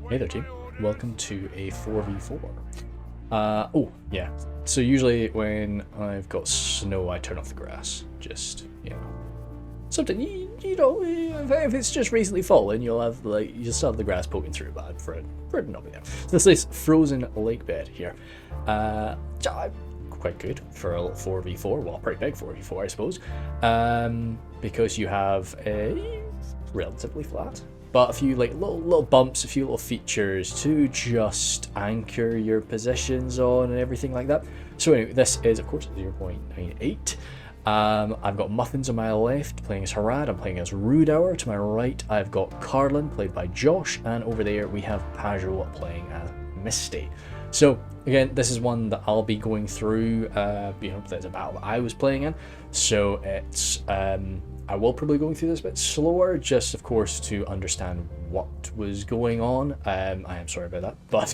Hey there, team. Welcome to a 4v4. Oh, yeah. So usually when I've got snow, I turn off the grass. Just, something, if it's just recently fallen, you'll still have the grass poking through, but for it to not be there. So this is frozen lake bed here. Quite good for a little 4v4, well, pretty big 4v4, I suppose. Because you have a relatively flat, but a few little bumps, a few little features to just anchor your positions on and everything like that. So anyway, this is of course 0.98. I've got Muffins on my left playing as Harad. I'm playing as Rhudaur. To my right I've got Cardolan played by Josh, and over there we have Pajot playing as Misty. So again, this is one that I'll be going through. There's a battle that I was playing in, so it's I will probably going through this a bit slower, just of course to understand what was going on. I am sorry about that, but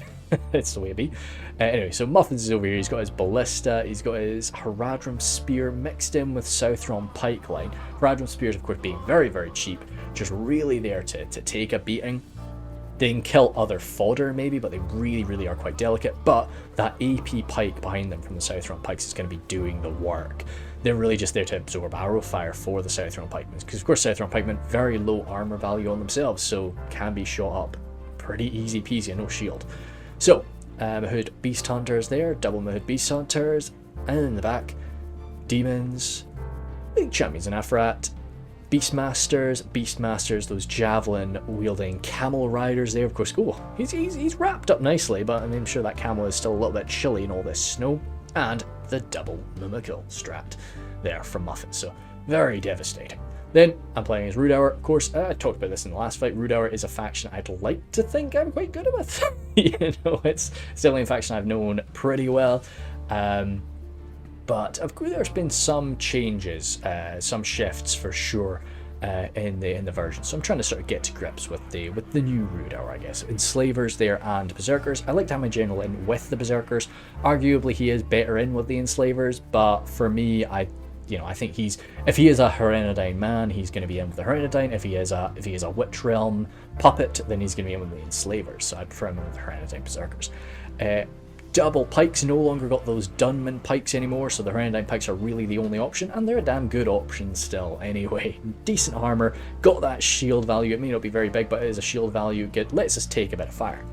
it's the way it be. Anyway, so Muffins is over here. He's got his ballista, he's got his Haradrim spear mixed in with Southron pike line. Haradrim spears, of course, being very, very cheap, just really there to take a beating. They can kill other fodder maybe, but they really, really are quite delicate. But that AP pike behind them from the Southron pikes is going to be doing the work. They're really just there to absorb arrow fire for the Southron pikemen, because of course Southron pikemen very low armor value on themselves, so can be shot up pretty easy peasy and no shield. So Mahood beast hunters there, double Mahood beast hunters, and in the back demons, big champions in Afrat, Beastmasters, those javelin wielding camel riders there. Of course, he's wrapped up nicely, but I'm sure that camel is still a little bit chilly in all this snow. And the double Mumakil strat there from Muffins, so very devastating. Then I'm playing as Rhudaur. Of course, I talked about this in the last fight. Rhudaur is a faction I'd like to think I'm quite good with. It's definitely a faction I've known pretty well. But of course, there's been some changes, some shifts for sure in the version. So I'm trying to sort of get to grips with the new Rhudaur, I guess. Enslavers there and Berserkers. I like to have my general in with the Berserkers. Arguably, he is better in with the Enslavers, but for me, I think if he is a Herenadine man, he's going to be in with the Herenadine. If he is a Witch Realm puppet, then he's going to be in with the Enslavers. So I'd prefer him with the Herenadine Berserkers. Double pikes, no longer got those Dunman pikes anymore, so the Herenadine pikes are really the only option, and they're a damn good option still anyway. Decent armor, got that shield value. It may not be very big, but it is a shield value. It lets us take a bit of fire.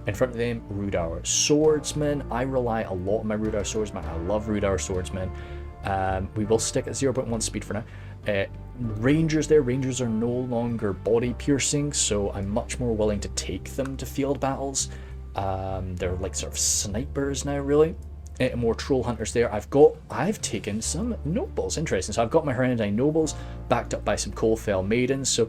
In front of them, Rhudaur Swordsman. I rely a lot on my Rhudaur Swordsman. I love Rhudaur Swordsman. We will stick at 0.1 speed for now. Rangers there. Rangers are no longer body piercing, so I'm much more willing to take them to field battles. They're like sort of snipers now, really. More troll hunters there. I've taken some nobles. Interesting. So I've got my Herenadine nobles backed up by some Coalfell maidens. So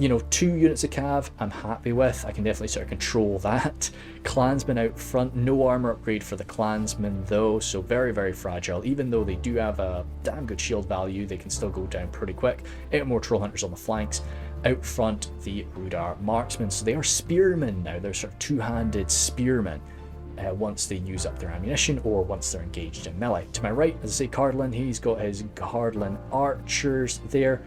2 units of cav I'm happy with. I can definitely sort of control that. Clansmen out front, no armor upgrade for the clansmen though, so very, very fragile. Even though they do have a damn good shield value, they can still go down pretty quick. More troll hunters on the flanks. Out front, the Rhudaur marksmen. So they are spearmen now. They're sort of two-handed spearmen once they use up their ammunition or once they're engaged in melee. To my right, as I say, Cardolan, he's got his Cardolan archers there.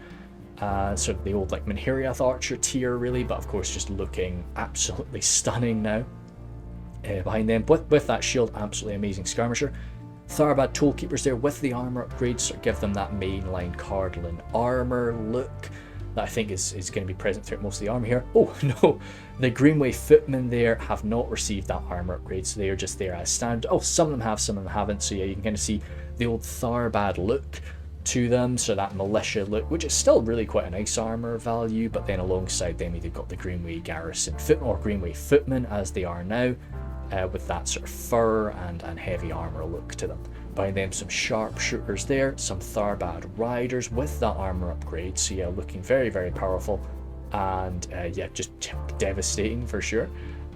Sort of the old Minheriath archer tier really, but of course just looking absolutely stunning now. Behind them, with that shield, absolutely amazing skirmisher. Tharbad Tollkeepers there with the armor upgrades, sort of give them that mainline Cardolan armor look that I think is going to be present throughout most of the army here. Oh no, the Greenway Footmen there have not received that armor upgrade, so they are just there as standard. Oh, some of them have, some of them haven't, so yeah, you can kind of see the old Tharbad look to them, so that militia look, which is still really quite a nice armor value, but then alongside them they've got the Greenway Garrison Footmen, or Greenway Footmen as they are now, with that sort of fur and heavy armor look to them. Behind them, some sharpshooters there, some Tharbad riders with that armor upgrade, so yeah, looking very, very powerful, and just devastating for sure.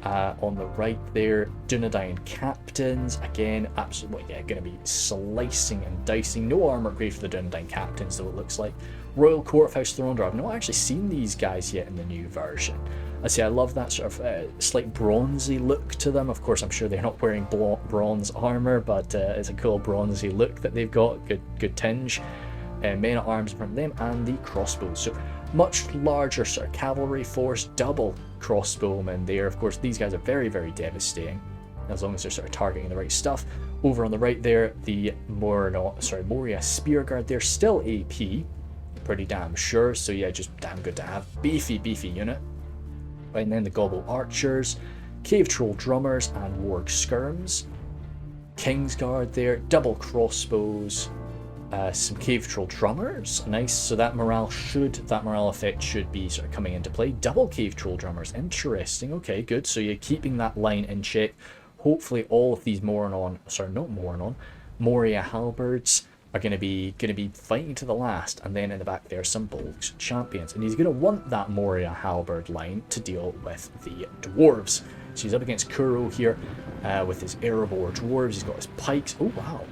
On the right there, Dunedain captains, again, absolutely, going to be slicing and dicing. No armor upgrade for the Dunedain captains, though it looks like. Royal Court of House Thronedor, I've not actually seen these guys yet in the new version. I love that sort of slight bronzy look to them. Of course, I'm sure they're not wearing bronze armor, but it's a cool bronzy look that they've got. Good tinge. Men at arms in front of them, and the crossbows. So much larger sort of cavalry force, double crossbowmen there. Of course, these guys are very, very devastating, as long as they're sort of targeting the right stuff. Over on the right there, the Moria Spearguard there, still AP, pretty damn sure, so yeah, just damn good to have. Beefy unit. And then the Gobble Archers, Cave Troll Drummers, and Warg Skirms. Kingsguard there, double crossbows, some Cave Troll Drummers, nice. So that morale effect should be sort of coming into play. Double Cave Troll Drummers, interesting. Okay, good. So you're keeping that line in check. Hopefully all of these Moria Halberds are going to be fighting to the last. And then in the back there, some Bolg Champions, and he's going to want that Moria Halberd line to deal with the dwarves. So he's up against Kuro here with his Erebor dwarves. He's got his pikes. Oh wow,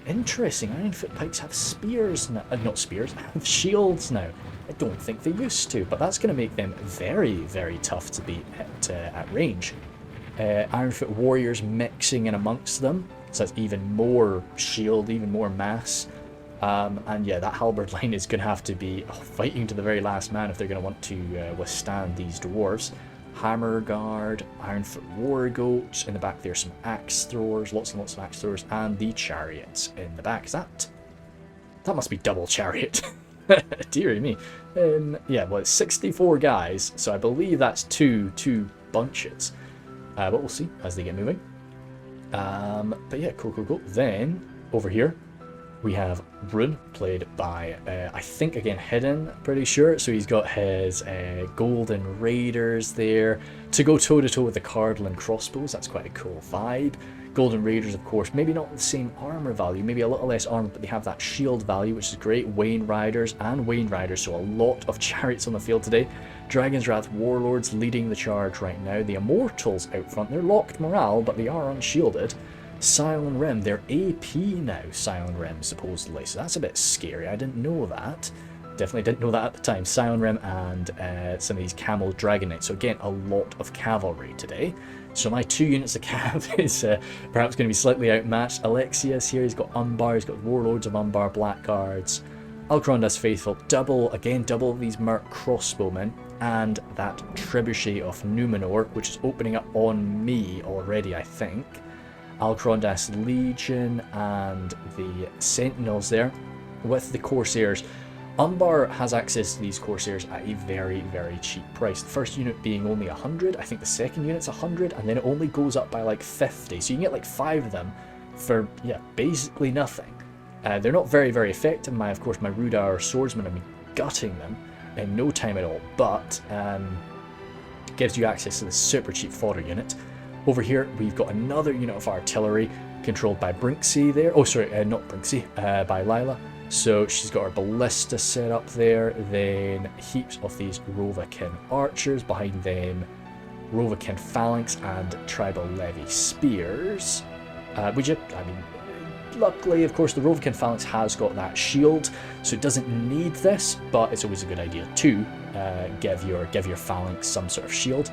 interesting. Ironfoot pikes have spears now. Not spears, have shields now. I don't think they used to, but that's going to make them very, very tough to beat at range. Ironfoot warriors mixing in amongst them, so that's even more shield, even more mass. And yeah, that halberd line is going to have to be fighting to the very last man if they're going to want to withstand these dwarves. Hammer Guard, Ironfoot War Goats, in the back there's some axe throwers, lots and lots of axe throwers, and the chariots in the back. Is that must be double chariot. Dear me. Yeah, well, it's 64 guys, so I believe that's two bunches. But we'll see as they get moving. But yeah, cool. Then, over here, we have Rhun, played by, I think, again, Hidden, pretty sure. So he's got his Golden Raiders there to go toe-to-toe with the Cardolan crossbows. That's quite a cool vibe. Golden Raiders, of course, maybe not the same armor value, maybe a little less armor, but they have that shield value, which is great. Wayne Riders, so a lot of chariots on the field today. Dragon's Wrath Warlords leading the charge right now. The Immortals out front, they're locked morale, but they are unshielded. Silent Rim, they're AP now, Silent Rim, supposedly, so that's a bit scary. I didn't know that. Definitely didn't know that at the time. Silent Rim and some of these Camel Dragon Knights, so again, a lot of cavalry today. So my 2 units of cav is perhaps going to be slightly outmatched. Alexius here, he's got Umbar, he's got Warlords of Umbar, Blackguards, Alcrondas Faithful, double these Merc crossbowmen, and that Trebuchet of Numenor, which is opening up on me already, I think. Alcrondas Legion and the Sentinels there with the Corsairs. Umbar has access to these Corsairs at a very, very cheap price. The first unit being only 100, I think the second unit's 100, and then it only goes up by like 50. So you can get like 5 of them for, yeah, basically nothing. They're not very, very effective. Of course, my Rhudaur swordsmen have been gutting them in no time at all, but gives you access to this super cheap fodder unit. Over here, we've got another unit of artillery controlled by Brinksy there. Oh, sorry, not Brinksy, by Lila. So she's got her ballista set up there. Then heaps of these Rhovakin archers. Behind them, Rhovakin phalanx and tribal levy spears. Luckily, of course, the Rhovakin phalanx has got that shield, so it doesn't need this, but it's always a good idea to give your phalanx some sort of shield.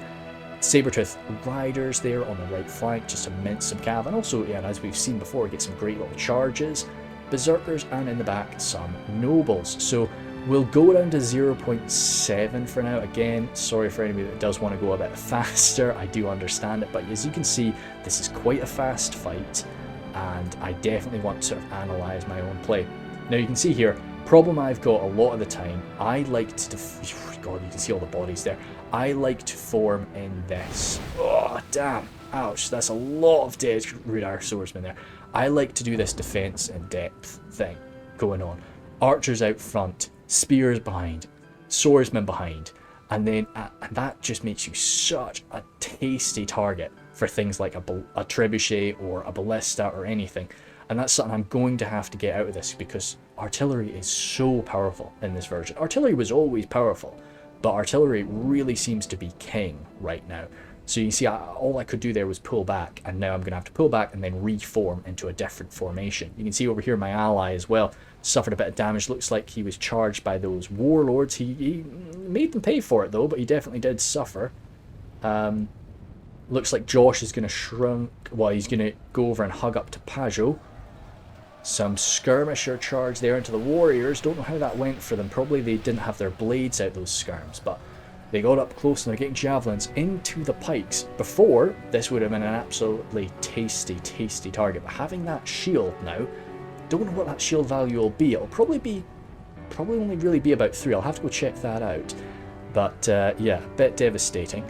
Sabertooth Riders there on the right flank, just to mince some cav, and also, yeah, as we've seen before, get some great little charges. Berserkers, and in the back, some Nobles. So we'll go down to 0.7 for now. Again, sorry for anybody that does want to go a bit faster, I do understand it, but as you can see, this is quite a fast fight, and I definitely want to sort of analyse my own play. Now you can see here, problem I've got a lot of the time, I like to, God, you can see all the bodies there, I like to form in this, oh damn, ouch, that's a lot of dead Rhudaur swordsmen there. I like to do this defense in depth thing going on. Archers out front, spears behind, swordsmen behind, and then and that just makes you such a tasty target for things like a trebuchet or a ballista or anything. And that's something I'm going to have to get out of this, because artillery is so powerful in this version. Artillery was always powerful, but artillery really seems to be king right now. So you see, all I could do there was pull back, and now I'm going to have to pull back and then reform into a different formation. You can see over here my ally as well suffered a bit of damage. Looks like he was charged by those warlords. He made them pay for it though, but he definitely did suffer. Looks like Josh is going to he's going to go over and hug up to Pajot. Some skirmisher charge there into the warriors. Don't know how that went for them. Probably they didn't have their blades out, those skirms, but They got up close and they're getting javelins into the pikes. Before, this would have been an absolutely tasty, tasty target. But having that shield now, don't know what that shield value will be. It'll probably only really be about 3. I'll have to go check that out. But yeah, a bit devastating.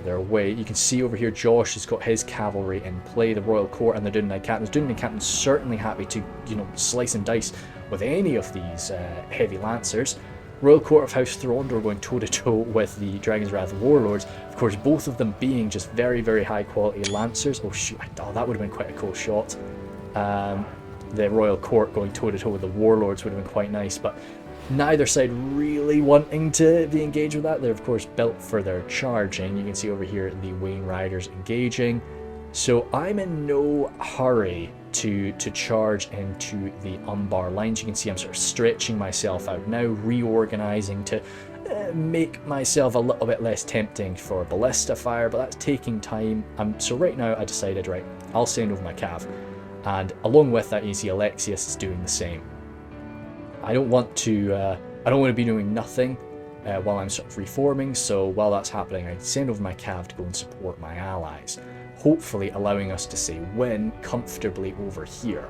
They're away. You can see over here Josh has got his cavalry in play, the Royal Court and the Dunedin Captains. Dunedin Captains certainly happy to, you know, slice and dice with any of these heavy lancers. Royal Court of House Throndor going toe-to-toe with the Dragon's Wrath Warlords. Of course, both of them being just very, very high-quality lancers. Oh, shoot. Oh, that would have been quite a cool shot. The Royal Court going toe-to-toe with the Warlords would have been quite nice, but neither side really wanting to be engaged with that. They're, of course, built for their charging. You can see over here the Wain Riders engaging. So I'm in no hurry to charge into the Umbar lines. You can see I'm sort of stretching myself out now, reorganizing to make myself a little bit less tempting for ballista fire, but that's taking time. So right now I decided, right, I'll send over my cav, and along with that you see Alexius is doing the same. I don't want to be doing nothing while I'm sort of reforming, so while that's happening I send over my cav to go and support my allies, hopefully allowing us to say win comfortably over here.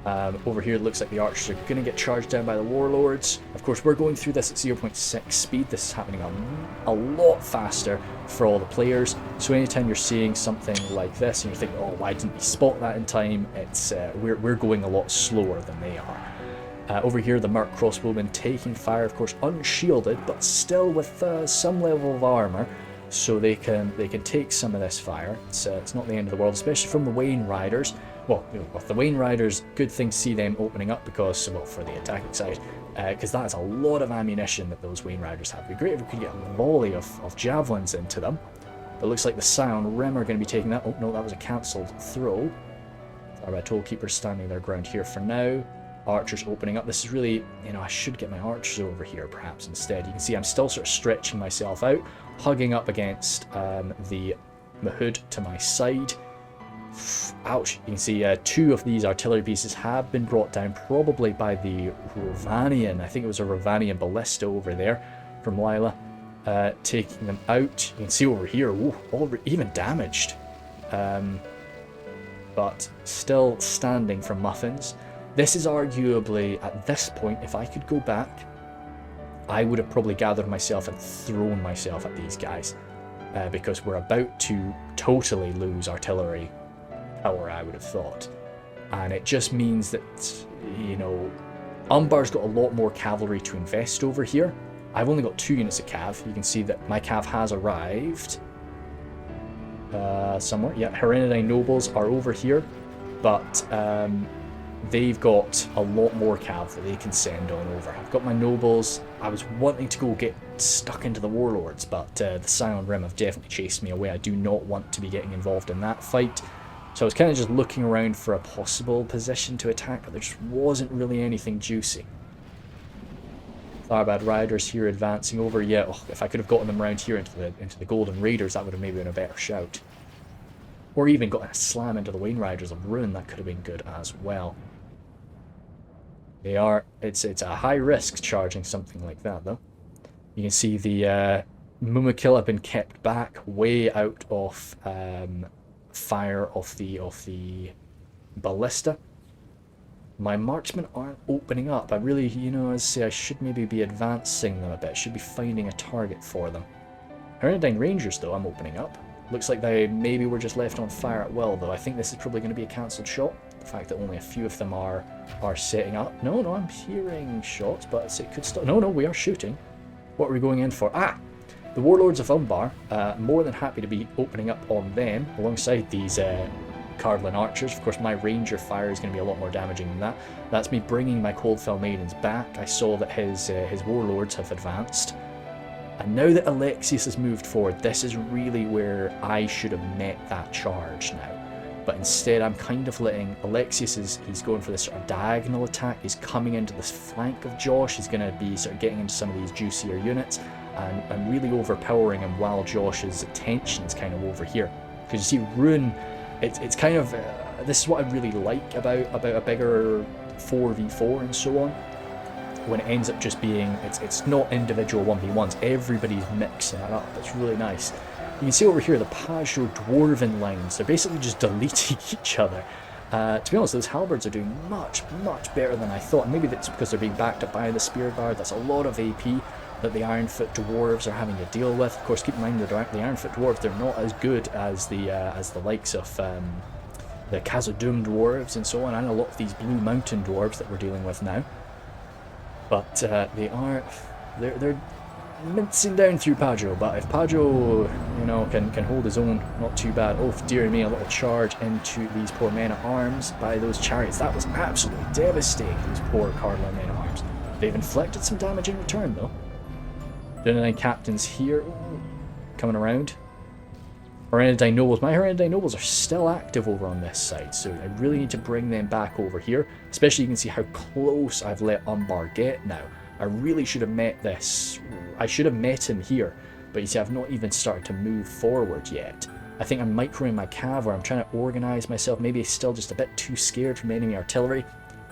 Over here it looks like the archers are going to get charged down by the warlords. Of course we're going through this at 0.6 speed. This is happening a lot faster for all the players, so anytime you're seeing something like this and you're thinking, oh, why didn't we spot that in time, it's we're going a lot slower than they are. Over here, the Merc crossbowmen taking fire, of course, unshielded, but still with some level of armor, so they can take some of this fire. It's not the end of the world, especially from the Wain Riders. Well, you know, with the Wain Riders, good thing to see them opening up because, well, for the attacking side, because that is a lot of ammunition that those Wain Riders have. It'd be great if we could get a volley of javelins into them. But it looks like the Scion Rim are going to be taking that. Oh no, that was a cancelled throw. Our Tollkeepers standing their ground here for now. Archers opening up. This is really, you know, I should get my archers over here perhaps instead. You can see I'm still sort of stretching myself out, hugging up against the Mahood to my side. Ouch. You can see 2 of these artillery pieces have been brought down, probably by the Rhovanion. I think it was a Rhovanion ballista over there from Lila, taking them out. You can see over here, ooh, even damaged, but still standing from Muffins. This is arguably, at this point, if I could go back, I would have probably gathered myself and thrown myself at these guys, because we're about to totally lose artillery power, I would have thought. And it just means that, you know, Umbar's got a lot more cavalry to invest over here. I've only got 2 units of cav. You can see that my cav has arrived somewhere. Yeah, Hereditary Nobles are over here, but they've got a lot more cav that they can send on over. I've got my nobles. I was wanting to go get stuck into the warlords, but the Scion Rim have definitely chased me away. I do not want to be getting involved in that fight. So I was kind of just looking around for a possible position to attack, but there just wasn't really anything juicy. Tharbad Riders here advancing over. Yeah, if I could have gotten them around here into the Golden Raiders, that would have maybe been a better shout. Or even gotten a slam into the Wain Riders of Rhun, that could have been good as well. They are, it's a high risk charging something like that though. You can see the Mumakil have been kept back way out of fire of the ballista. My marksmen aren't opening up. I really, you know, as I say, I should maybe be advancing them a bit. Should be finding a target for them. Hereditary Rangers though, I'm opening up. Looks like they maybe were just left on fire at will though. I think this is probably going to be a cancelled shot. The fact that only a few of them are setting up. No, I'm hearing shots, but it could stop. No, we are shooting. What are we going in for? The Warlords of Umbar. More than happy to be opening up on them alongside these Cardolan archers. Of course, my ranger fire is going to be a lot more damaging than that. That's me bringing my Coldfell Maidens back. I saw that his warlords have advanced. And now that Alexius has moved forward, this is really where I should have met that charge now. But instead, I'm kind of letting Alexius, he's going for this sort of diagonal attack. He's coming into this flank of Josh. He's going to be sort of getting into some of these juicier units and really overpowering him while Josh's attention's kind of over here. Because you see, Rhun, it's kind of, this is what I really like about a bigger 4v4 and so on. when it ends up just being, it's not individual 1v1s, everybody's mixing it up. It's really nice. You can see over here the Pajot Dwarven lines, they're basically just deleting each other. To be honest, those halberds are doing much, much better than I thought. Maybe that's because they're being backed up by the Spear Guard. That's a lot of AP that the Ironfoot Dwarves are having to deal with. Of course, keep in mind the Ironfoot Dwarves, they're not as good as the likes of the Khazad-dûm Dwarves and so on, and a lot of these Blue Mountain Dwarves that we're dealing with now. But they're mincing down through Pajot, but if Pajot, you know, can hold his own, not too bad. Oh, dear me, a little charge into these poor men-at-arms by those chariots. That was absolutely devastating, these poor Cardolan men-at-arms. They've inflicted some damage in return, though. Dunedin captains here, coming around. Hereditary Nobles. My Hereditary Nobles are still active over on this side, so I really need to bring them back over here. Especially you can see how close I've let Umbar get now. I really should have met this. I should have met him here, but you see I've not even started to move forward yet. I think I'm microing my cav, or I'm trying to organise myself. Maybe still just a bit too scared from enemy artillery,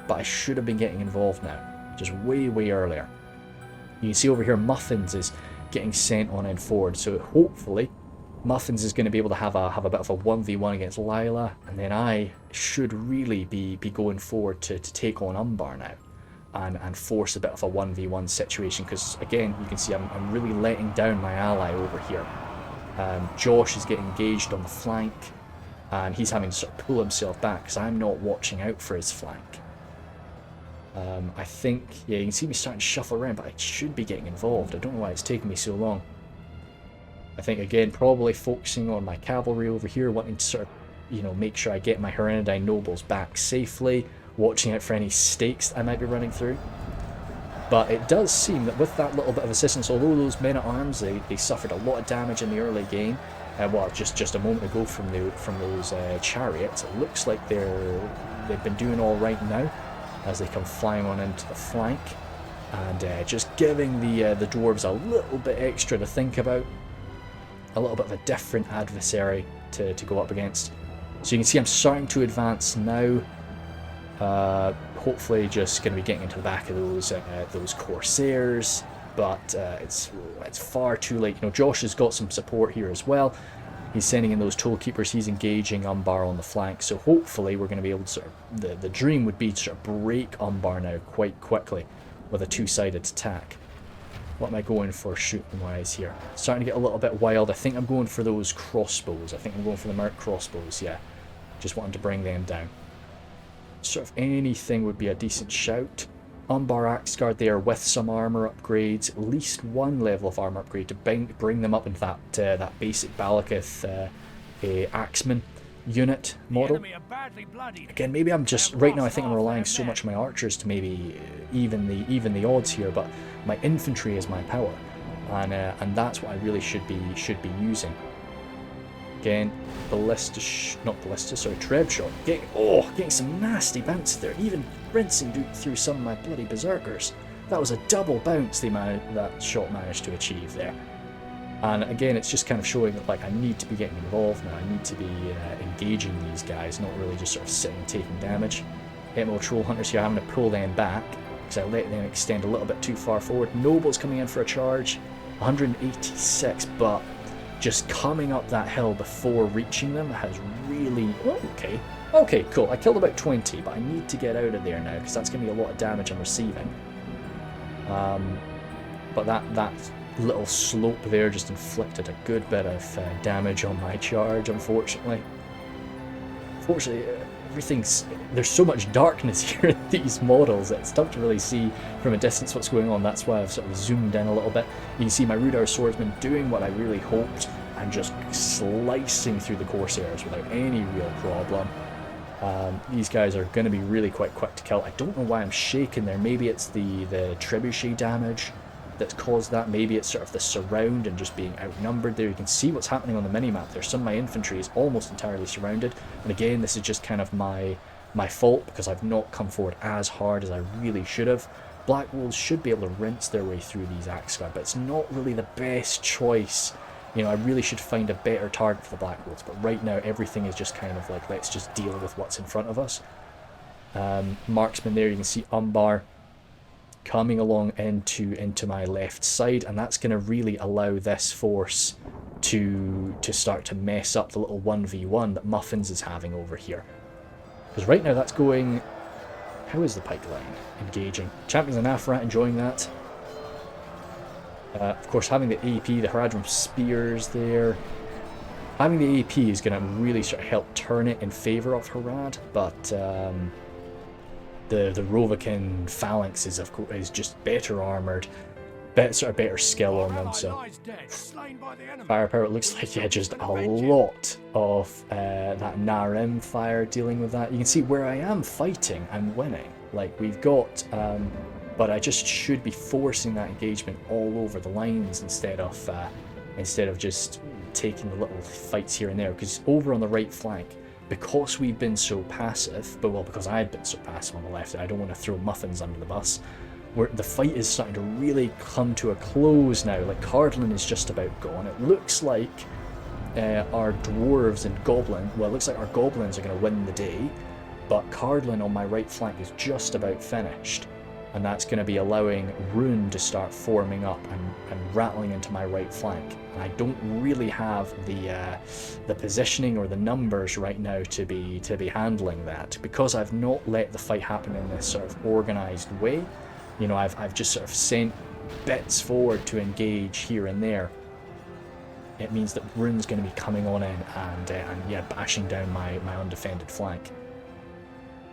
but I should have been getting involved now, just way, way earlier. You can see over here Muffins is getting sent on in forward, so hopefully Muffins is going to be able to have a bit of a 1v1 against Lila, and then I should really be going forward to take on Umbar now. And force a bit of a 1v1 situation, because again you can see I'm really letting down my ally over here. Josh is getting engaged on the flank, and he's having to sort of pull himself back because I'm not watching out for his flank. I think, yeah, you can see me starting to shuffle around, but I should be getting involved. I don't know why it's taking me so long. I think again probably focusing on my cavalry over here, wanting to sort of, you know, make sure I get my Hereditary Nobles back safely. Watching out for any stakes that I might be running through. But it does seem that with that little bit of assistance, although those men-at-arms, they suffered a lot of damage in the early game, well, just a moment ago from those chariots, it looks like they've been doing all right now as they come flying on into the flank, and just giving the dwarves a little bit extra to think about, a little bit of a different adversary to go up against. So you can see I'm starting to advance now. Hopefully just going to be getting into the back of those Corsairs, but it's far too late. You know, Josh has got some support here as well. He's sending in those Tollkeepers, he's engaging Umbar on the flank, so hopefully we're going to be able to sort of, the dream would be to sort of break Umbar now quite quickly with a two-sided attack. What am I going for shooting wise here? Starting to get a little bit wild. I think I'm going for those crossbows. I think I'm going for the Merc crossbows, yeah. Just wanting to bring them down. Sort of anything would be a decent shout. Umbar Axeguard there with some armour upgrades, at least one level of armour upgrade to bring them up into that basic Balakith Axeman unit model. Again, maybe I'm just, right now I think I'm relying so much on my archers to maybe even the odds here, but my infantry is my power, and that's what I really should be using. Again, Treb shot. Getting some nasty bounce there, even rinsing through some of my bloody berserkers. That was a double bounce that shot managed to achieve there. And again, it's just kind of showing that, like, I need to be getting involved now. I need to be engaging these guys, not really just sort of sitting and taking damage. Emerald Troll Hunters here, having to pull them back because I let them extend a little bit too far forward. Nobles coming in for a charge, 186, but just coming up that hill before reaching them has really... Okay, cool. I killed about 20, but I need to get out of there now because that's going to be a lot of damage I'm receiving. But that little slope there just inflicted a good bit of damage on my charge, unfortunately. There's so much darkness here in these models, it's tough to really see from a distance what's going on. That's why I've sort of zoomed in a little bit. You can see my Rhudaur swordsman doing what I really hoped and just slicing through the Corsairs without any real problem. These guys are going to be really quite quick to kill. I don't know why I'm shaking there. Maybe it's the trebuchet damage that's caused that. Maybe it's sort of the surround and just being outnumbered there. You can see what's happening on the minimap there. Some of my infantry is almost entirely surrounded, and again, this is just kind of my fault because I've not come forward as hard as I really should have. Black Wolves should be able to rinse their way through these Axeguard, but it's not really the best choice. You know, I really should find a better target for the Black Wolves, but right now everything is just kind of like, let's just deal with what's in front of us. Marksman there, you can see Umbar coming along into my left side, and that's going to really allow this force to start to mess up the little 1v1 that Muffins is having over here. Because right now that's going... How is the pike line engaging? Champions of Nafarat enjoying that. Of course, having the AP, the Haradrim Spears there. Having the AP is going to really sort of help turn it in favour of Harad, but the Rhovanion Phalanx is just better armoured, better skill on them. So firepower, it looks like, yeah, just a lot of that Narim fire dealing with that. You can see where I am fighting, I'm winning. Like, we've got, but I just should be forcing that engagement all over the lines instead of just taking the little fights here and there. Because over on the right flank, because we've been so passive, because I've been so passive on the left, I don't want to throw Muffins under the bus, where the fight is starting to really come to a close now. Like, Cardolan is just about gone. It looks like our dwarves and goblin, well, it looks like our goblins are going to win the day, but Cardolan on my right flank is just about finished. And that's going to be allowing Rhun to start forming up and rattling into my right flank. And I don't really have the positioning or the numbers right now to be handling that, because I've not let the fight happen in this sort of organised way. You know, I've just sort of sent bits forward to engage here and there. It means that Rhune's going to be coming on in and yeah, bashing down my undefended flank.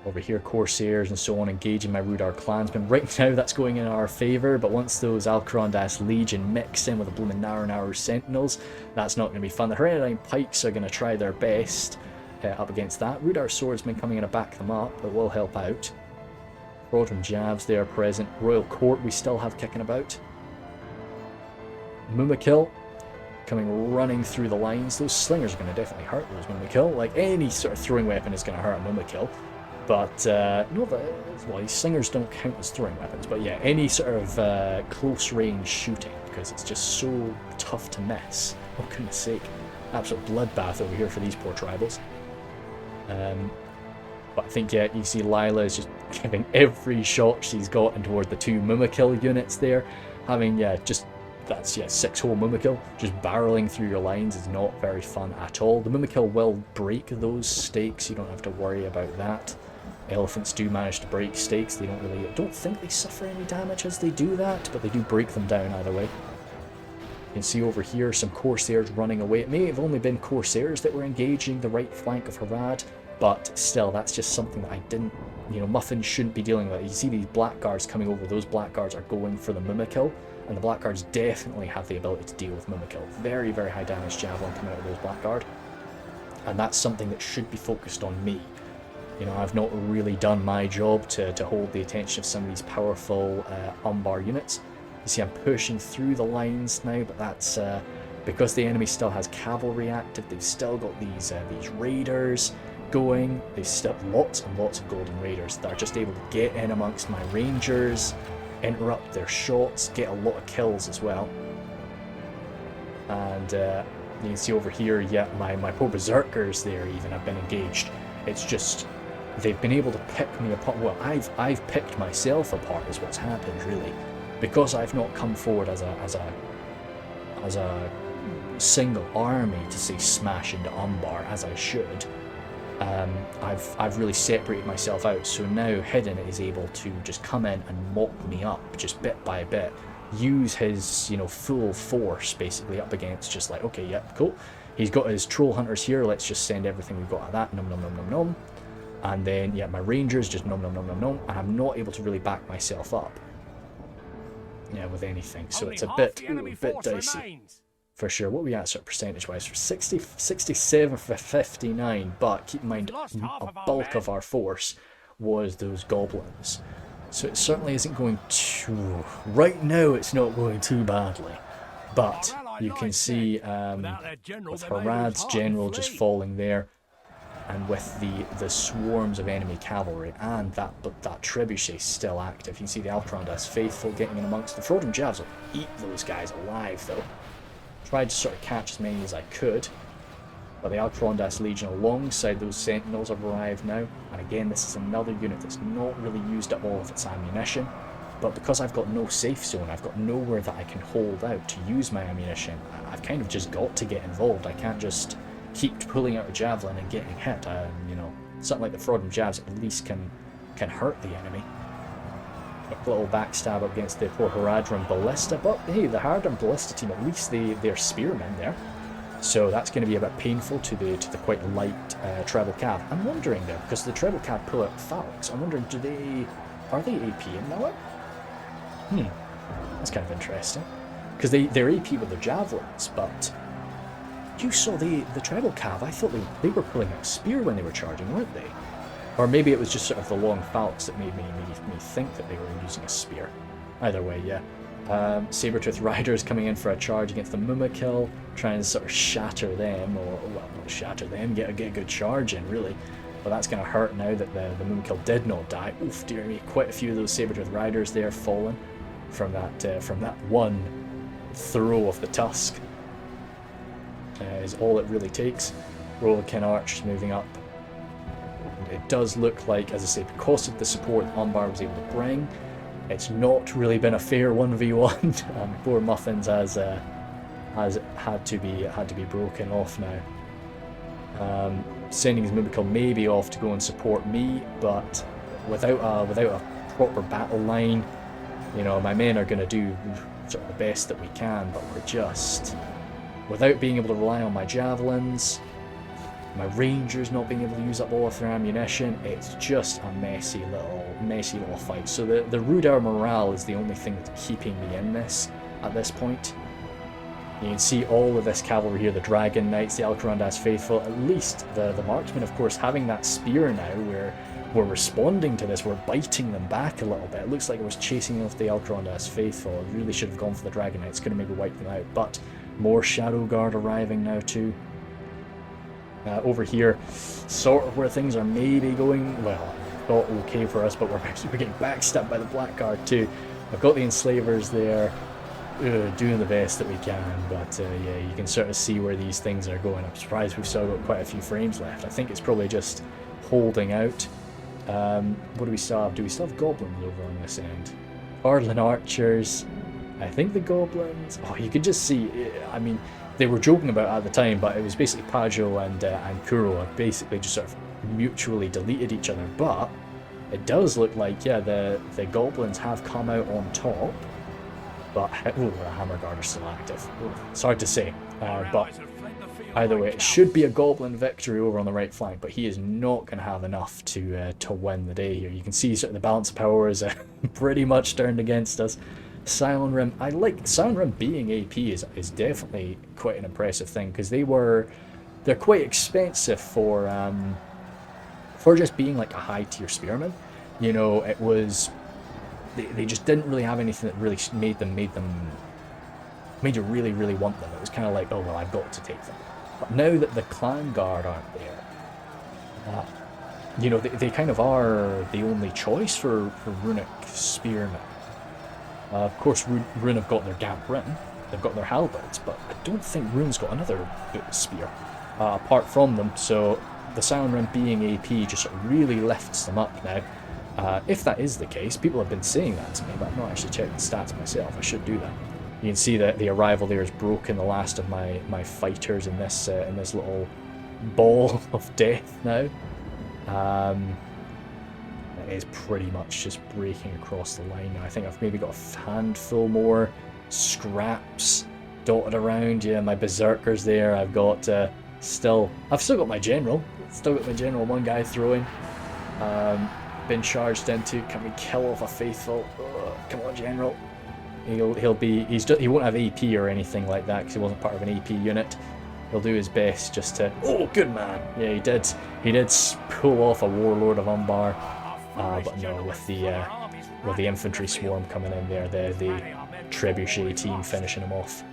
Over here, Corsairs and so on, engaging my Rhudaur clansmen. Right now, that's going in our favour, but once those Alcarondas Legion mix in with the blooming Naru Sentinels, that's not going to be fun. The Hereditary Pikes are going to try their best up against that. Rhudaur Swordsmen coming in to back them up, but will help out. Rodham Javs there present. Royal Court we still have kicking about. Mumakil coming running through the lines. Those slingers are going to definitely hurt those Mumakil. Like, any sort of throwing weapon is going to hurt a Mumakil. But, no, well, these slingers don't count as throwing weapons, but yeah, any sort of close range shooting, because it's just so tough to miss. Oh, goodness sake. Absolute bloodbath over here for these poor tribals. But I think, yeah, you see Lila is just giving every shot she's got toward the two Mumakil units there. Having, yeah, just, that's, yeah, 6-hole Mumakil. Just barreling through your lines is not very fun at all. The Mumakil will break those stakes, you don't have to worry about that. Elephants do manage to break stakes. They don't think they suffer any damage as they do that, but they do break them down either way. You can see over here some Corsairs running away. It may have only been Corsairs that were engaging the right flank of Harad, but still, that's just something that I didn't, you know, Muffins shouldn't be dealing with. You see these Blackguards coming over. Those Blackguards are going for the Mumakil, and the Blackguards definitely have the ability to deal with Mumakil. Very, very high damage Javelin coming out of those Blackguard, and that's something that should be focused on me. You know, I've not really done my job to hold the attention of some of these powerful Umbar units. You see I'm pushing through the lines now, but that's because the enemy still has cavalry active. They've still got these raiders going. They've still lots and lots of golden raiders that are just able to get in amongst my rangers, interrupt their shots, get a lot of kills as well. And you can see over here, yeah, my poor berserkers there even have been engaged. It's just, they've been able to pick me apart. Well, I've picked myself apart is what's happened, really, because I've not come forward as a single army to say smash into Umbar as I should. I've really separated myself out, so now Hidden is able to just come in and mop me up just bit by bit, use his, you know, full force basically up against just like, okay, yeah, cool. He's got his troll hunters here, let's just send everything we've got at that, nom nom nom nom nom. And then, yeah, my rangers just nom nom nom nom nom, and I'm not able to really back myself up, yeah, with anything. So it's a bit dicey, for sure. What are we at sort of percentage-wise? For 67 for 59, but keep in mind, a bulk of our force was those goblins. So it certainly isn't going too... Right now, it's not going too badly. But you can see with Harad's general just falling there, and with the swarms of enemy cavalry, and that trebuchet still active. You can see the Alcarondas Faithful getting in amongst. The Frodham Javs will eat those guys alive, though. Tried to sort of catch as many as I could, but the Alcarondas Legion alongside those Sentinels have arrived now. And again, this is another unit that's not really used at all of its ammunition. but because I've got no safe zone, I've got nowhere that I can hold out to use my ammunition, I've kind of just got to get involved. I can't just keep pulling out a javelin and getting hit. You know, something like the Reforged jabs at least can hurt the enemy. A little backstab up against the poor Haradrim Ballista, but hey, the Haradrim Ballista team, at least they're spearmen there. So that's going to be a bit painful to the quite light treble cav. I'm wondering though, because the treble cav pull out Falx, I'm wondering, are they AP in that? That's kind of interesting. Because they're AP with their javelins, but you saw the treble cav, I thought they were pulling out a spear when they were charging, weren't they? Or maybe it was just sort of the long Falx that made me think that they were using a spear. Either way, yeah. Saber-toothed Riders coming in for a charge against the Mumakil, trying to sort of shatter them, or, well, not shatter them, get a good charge in, really. But that's going to hurt now that the Mumakil did not die. Oof, dear me, quite a few of those Saber-toothed Riders there fallen from that one throw of the tusk. Is all it really takes. Rhovakin Archers moving up. It does look like, as I say, because of the support Umbar was able to bring, it's not really been a fair 1v1. Poor Muffins has had to be broken off now. Sending his Mumakil maybe off to go and support me, but without a proper battle line, you know, my men are going to do sort of the best that we can, but we're just, without being able to rely on my javelins, my rangers not being able to use up all of their ammunition, it's just a messy little fight. So the Rhudaur morale is the only thing that's keeping me in this at this point. You can see all of this cavalry here, the Dragon Knights, the Alcarandas Faithful, at least the Marksmen, of course, having that spear now, where we're responding to this, we're biting them back a little bit. It looks like it was chasing off the Alcarandas Faithful. It really should have gone for the Dragon Knights, could have maybe wiped them out, but more Shadow Guard arriving now too. Over here, sort of where things are maybe going, well, not okay for us, but we're getting backstabbed by the Black Guard too. I've got the Enslavers there, doing the best that we can, but yeah, you can sort of see where these things are going. I'm surprised we've still got quite a few frames left. I think it's probably just holding out. What do we still have? Do we still have Goblins over on this end? Cardolan Archers. I think the Goblins, oh, you could just see, I mean, they were joking about it at the time, but it was basically Pajo and Kuro have basically just sort of mutually deleted each other. But it does look like, yeah, the Goblins have come out on top, but the Hammer Guard are still active. It's hard to say, but either way, it should be a Goblin victory over on the right flank, but he is not going to have enough to win the day here. You can see sort of the balance of power is pretty much turned against us. Silent Rim, I like Silent Rim being AP is definitely quite an impressive thing, because they're quite expensive for just being like a high tier spearman. You know, it was they just didn't really have anything that really made you really want them. It was kind of like, oh well, I've got to take them. But now that the Clan Guard aren't there, you know, they kind of are the only choice for runic spearmen. Of course, Rhun have got their Gamp Rin, they've got their halberds, but I don't think Rhun's got another spear apart from them, so the Silent Rim being AP just sort of really lifts them up now. If that is the case, people have been saying that to me, but I've not actually checked the stats myself. I should do that. You can see that the arrival there has broken the last of my fighters in this little ball of death now. It is pretty much just breaking across the line now. I think I've maybe got a handful more scraps dotted around. Yeah, my berserkers there. I've still got my general. One guy throwing. Been charged into. Can we kill off a faithful? Come on, general. He won't have AP or anything like that because he wasn't part of an AP unit. He'll do his best just to. Oh, good man. Yeah, he did pull off a warlord of Umbar. But no, with the infantry swarm coming in there, the trebuchet team finishing him off.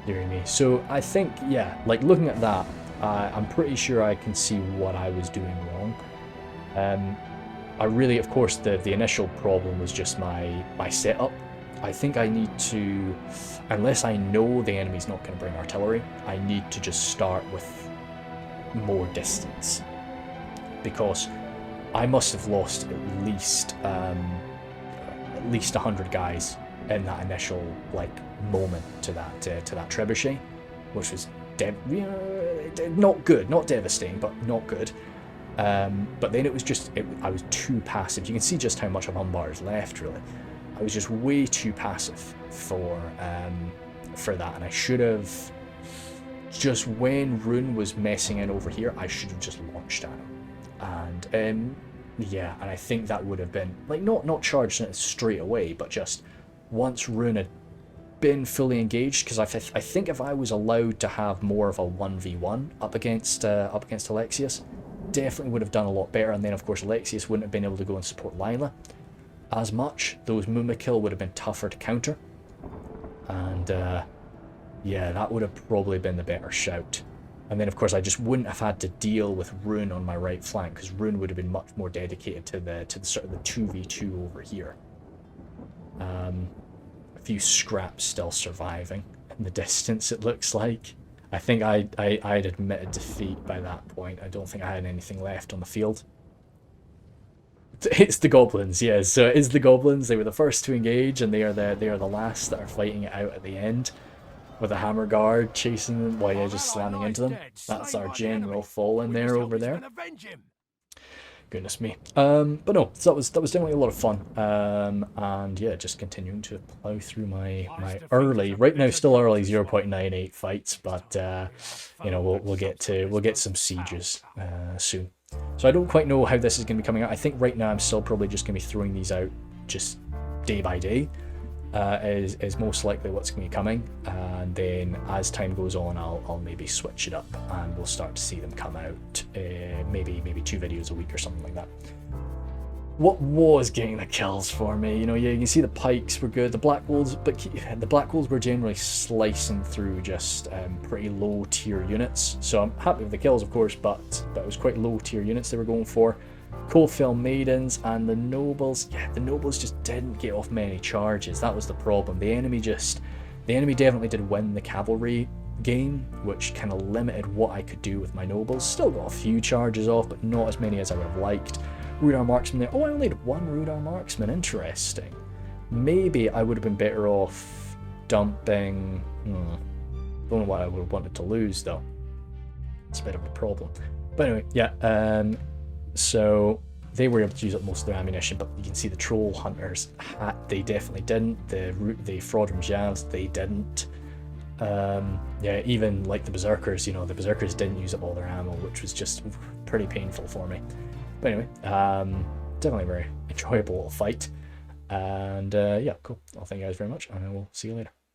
Dear me. So I think, yeah, like looking at that, I'm pretty sure I can see what I was doing wrong. I really, of course, the initial problem was just my setup. I think I need to, unless I know the enemy's not going to bring artillery, I need to just start with more distance, because I must have lost at least at least 100 guys in that initial like moment to that trebuchet, which was not good, not devastating, but not good. But then it was just I was too passive. You can see just how much of Umbar is left, really. I was just way too passive for that, and I should have just, when Rhun was messing in over here, I should have just launched at him. And yeah, and I think that would have been like not charged it straight away, but just once Rhun had been fully engaged, because I think if I was allowed to have more of a 1v1 up against Alexius, definitely would have done a lot better. And then of course Alexius wouldn't have been able to go and support Lila as much. Those Mumakil would have been tougher to counter, and yeah, that would have probably been the better shout. And then of course I just wouldn't have had to deal with Rhun on my right flank, because Rhun would have been much more dedicated to the sort of the 2v2 over here. A few scraps still surviving in the distance, it looks like. I think I'd admitted defeat by that point. I don't think I had anything left on the field. It's the Goblins, yeah. So it is the Goblins. They were the first to engage, and they are the last that are fighting it out at the end, with a hammer guard chasing them while you're just slamming into them. That's our general fall in there over there. Goodness me. But no, so that was definitely a lot of fun. And yeah, just continuing to plow through my early, right now still early 0.98 fights, but you know, we'll get some sieges soon. So I don't quite know how this is going to be coming out. I think right now I'm still probably just going to be throwing these out just day by day. Is most likely what's going to be coming, and then as time goes on I'll maybe switch it up and we'll start to see them come out, maybe 2 videos a week or something like that. What was getting the kills for me, you know, yeah, you can see the pikes were good, the black wolves, but the black wolves were generally slicing through just pretty low tier units, so I'm happy with the kills of course, but it was quite low tier units they were going for. Coalfell Maidens and the Nobles, yeah, the Nobles just didn't get off many charges. That was the problem. The enemy definitely did win the cavalry game, which kind of limited what I could do with my Nobles. Still got a few charges off, but not as many as I would have liked. Rhudaur Marksman there. Oh, I only had 1 Rhudaur Marksman. Interesting. Maybe I would have been better off dumping... Don't know what I would have wanted to lose, though. It's a bit of a problem. But anyway, yeah, so they were able to use up most of their ammunition, but you can see the Troll Hunters, they definitely didn't. The Fraudrons, they didn't. Yeah, even like the Berserkers, you know, the Berserkers didn't use up all their ammo, which was just pretty painful for me. But anyway, definitely a very enjoyable little fight. And yeah, cool. Well, thank you guys very much, and I will see you later.